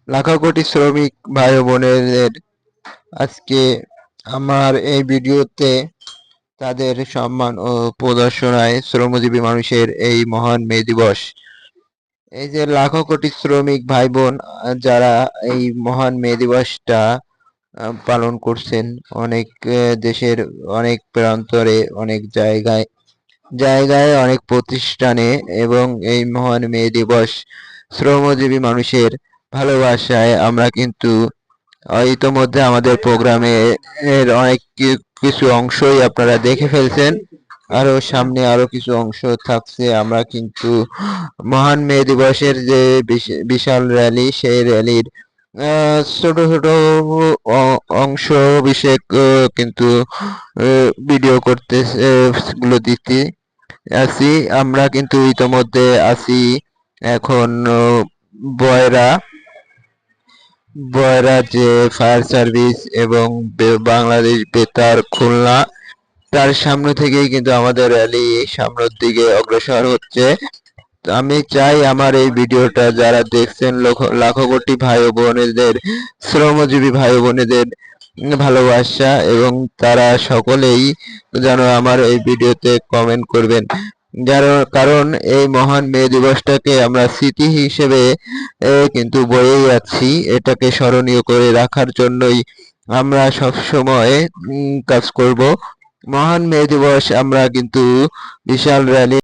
লাখো কোটি শ্রমিক ভাই ও বোনেদের আজকে আমার এই ভিডিওতে তাদের সম্মান ও প্রদর্শনায় শ্রমজীবী মানুষের এই মহান মে দিবস। এই যে লাখো কোটি শ্রমিক ভাই বোন যারা এই মহান মে দিবসটা পালন করছেন অনেক দেশের অনেক প্রান্তরে, অনেক জায়গায় জায়গায়, অনেক প্রতিষ্ঠানে, এবং এই মহান মে দিবস শ্রমজীবী মানুষের ভালোবাসায় আমরা কিন্তু ইতোমধ্যে আমাদের প্রোগ্রামে এর অনেক কিছু অংশই আপনারা দেখে ফেলছেন। আরো সামনে আরো কিছু অংশ থাকছে। আমরা কিন্তু মহান মে দিবসের যে বিশাল র্যালি, সেই র্যালির ছোট ছোট অংশ বিশেষ কিন্তু ভিডিও করতে গুলো দিতে আছি। আমরা কিন্তু ইতোমধ্যে আছি এখন বয়রা বয়রা যে ফায়ার সার্ভিস এবং বাংলাদেশ বেতার খুলনা, তার সামনে থেকেই কিন্তু আমাদের র্যালি সামনের দিকে অগ্রসর হচ্ছে। আমি চাই আমার এই ভিডিওটা যারা দেখছেন লাখো কোটি ভাই ও বোনেদের, শ্রমজীবী ভাই ও বোনেদের ভালোবাসা, এবং তারা সকলেই যেন আমার এই ভিডিওতে কমেন্ট করবেন। কারণ এই মহান মে দিবসটাকে আমরা স্মৃতি হিসেবে কিন্তু বয়ে যাচ্ছি। এটাকে স্মরণীয় করে রাখার জন্যই আমরা সব সময় কাজ করব। মহান মে দিবস আমরা কিন্তু বিশাল র্যালি